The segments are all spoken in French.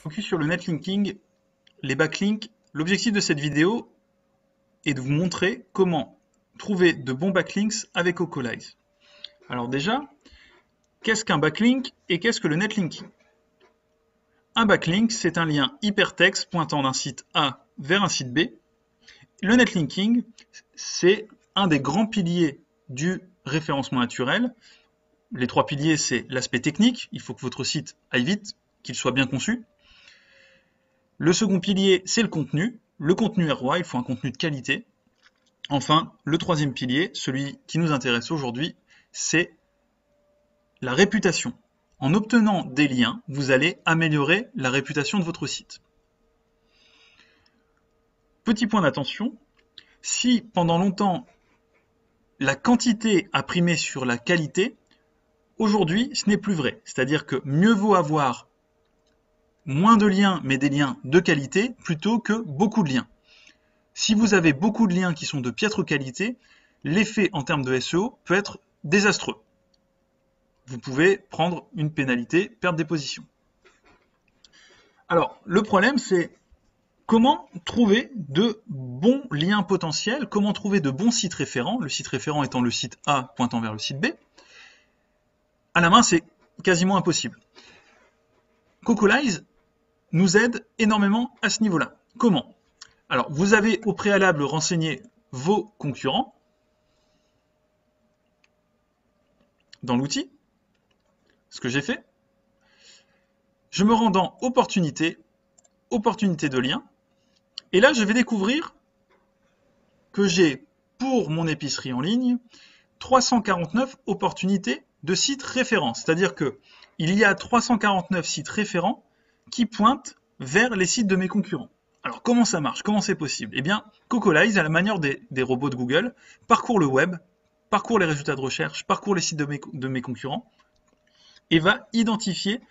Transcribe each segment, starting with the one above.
Focus sur le netlinking, les backlinks. L'objectif de cette vidéo est de vous montrer comment trouver de bons backlinks avec Cocolize. Alors déjà, qu'est-ce qu'un backlink et qu'est-ce que le netlinking? Un backlink, c'est un lien hypertexte pointant d'un site A vers un site B. Le netlinking, c'est un des grands piliers du référencement naturel. Les trois piliers, c'est l'aspect technique, il faut que votre site aille vite, qu'il soit bien conçu. Le second pilier, c'est le contenu. Le contenu est roi, il faut un contenu de qualité. Enfin, le troisième pilier, celui qui nous intéresse aujourd'hui, c'est la réputation. En obtenant des liens, vous allez améliorer la réputation de votre site. Petit point d'attention, si pendant longtemps la quantité a primé sur la qualité, aujourd'hui ce n'est plus vrai. C'est-à-dire que mieux vaut avoir moins de liens mais des liens de qualité plutôt que beaucoup de liens. Si vous avez beaucoup de liens qui sont de piètre qualité, l'effet en termes de SEO peut être désastreux. Vous pouvez prendre une pénalité, perdre des positions. Alors, le problème, c'est comment trouver de bons liens potentiels, comment trouver de bons sites référents, le site référent étant le site A pointant vers le site B. À la main, c'est quasiment impossible. Cocolize nous aide énormément à ce niveau-là. Comment? Alors, vous avez au préalable renseigné vos concurrents dans l'outil. Ce que j'ai fait, je me rends dans opportunité de lien, et là je vais découvrir que j'ai pour mon épicerie en ligne 349 opportunités de sites référents, c'est-à-dire que il y a 349 sites référents qui pointent vers les sites de mes concurrents. Alors comment ça marche? Comment c'est possible? Eh bien, Cocolize, à la manière des robots de Google, parcourt le web, parcourt les résultats de recherche, parcourt les sites de mes concurrents, et va identifier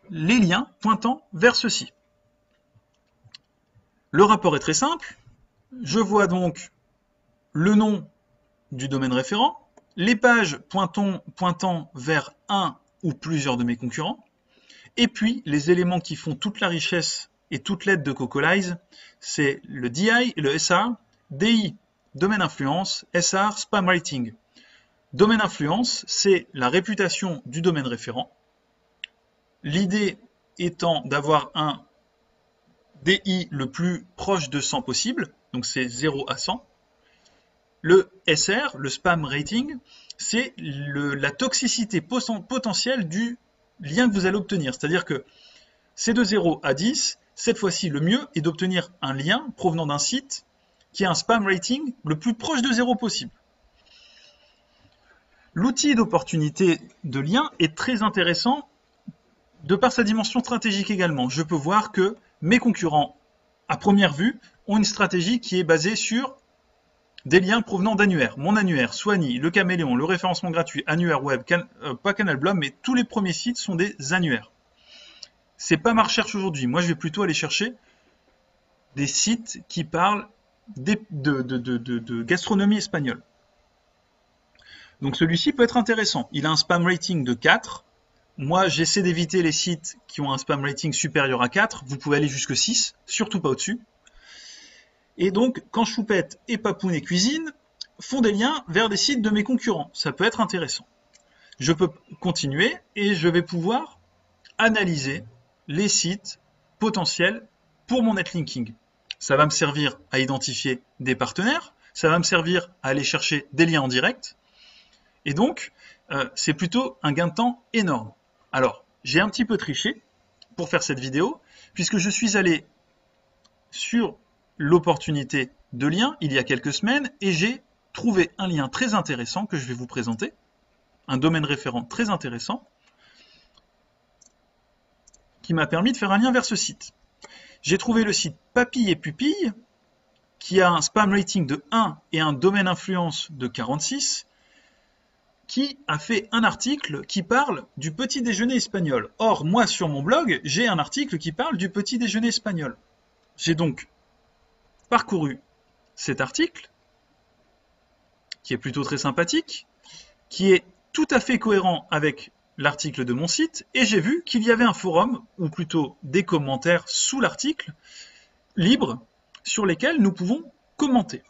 les liens pointant vers ceux-ci. Le rapport est très simple. Je vois donc le nom du domaine référent, les pages pointant vers un ou plusieurs de mes concurrents, et puis les éléments qui font toute la richesse et toute l'aide de Cocolize, c'est le DI et le SR. DI, domaine influence, SR, spam rating. Domaine influence, c'est la réputation du domaine référent. L'idée étant d'avoir un DI le plus proche de 100 possible, donc c'est 0 à 100. Le SR, le spam rating, c'est la toxicité potentielle du lien que vous allez obtenir. C'est-à-dire que c'est de 0 à 10, cette fois-ci le mieux est d'obtenir un lien provenant d'un site qui a un spam rating le plus proche de 0 possible. L'outil d'opportunité de lien est très intéressant de par sa dimension stratégique également. Je peux voir que mes concurrents, à première vue, ont une stratégie qui est basée sur des liens provenant d'annuaires. Mon annuaire, Soigny, le Caméléon, le référencement gratuit, annuaire web, pas Canal Blog, mais tous les premiers sites sont des annuaires. C'est pas ma recherche aujourd'hui. Moi, je vais plutôt aller chercher des sites qui parlent de gastronomie espagnole. Donc celui-ci peut être intéressant. Il a un spam rating de 4. Moi, j'essaie d'éviter les sites qui ont un spam rating supérieur à 4. Vous pouvez aller jusque 6, surtout pas au-dessus. Et donc, quand Choupette et Papoun et Cuisine font des liens vers des sites de mes concurrents, ça peut être intéressant. Je peux continuer et je vais pouvoir analyser les sites potentiels pour mon netlinking. Ça va me servir à identifier des partenaires, ça va me servir à aller chercher des liens en direct, et donc c'est plutôt un gain de temps énorme. Alors, j'ai un petit peu triché pour faire cette vidéo, puisque je suis allé sur l'opportunité de lien il y a quelques semaines, et j'ai trouvé un lien très intéressant que je vais vous présenter, un domaine référent très intéressant, qui m'a permis de faire un lien vers ce site. J'ai trouvé le site Papille et Pupille, qui a un spam rating de 1 et un domaine influence de 46, qui a fait un article qui parle du petit déjeuner espagnol. Or, moi, sur mon blog, j'ai un article qui parle du petit déjeuner espagnol. J'ai donc parcouru cet article, qui est plutôt très sympathique, qui est tout à fait cohérent avec l'article de mon site et j'ai vu qu'il y avait un forum, ou plutôt des commentaires sous l'article, libres, sur lesquels nous pouvons commenter.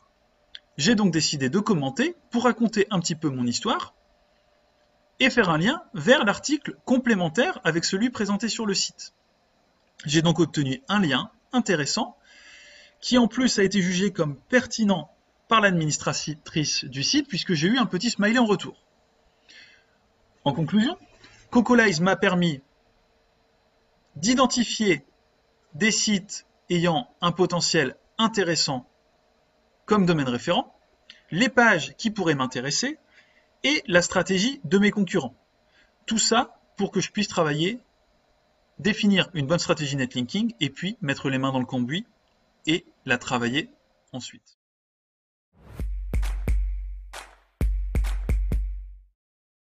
J'ai donc décidé de commenter pour raconter un petit peu mon histoire et faire un lien vers l'article complémentaire avec celui présenté sur le site. J'ai donc obtenu un lien intéressant qui en plus a été jugé comme pertinent par l'administratrice du site puisque j'ai eu un petit smiley en retour. En conclusion, Cocolize m'a permis d'identifier des sites ayant un potentiel intéressant comme domaine référent, les pages qui pourraient m'intéresser et la stratégie de mes concurrents. Tout ça pour que je puisse travailler, définir une bonne stratégie netlinking et puis mettre les mains dans le cambouis et la travailler ensuite.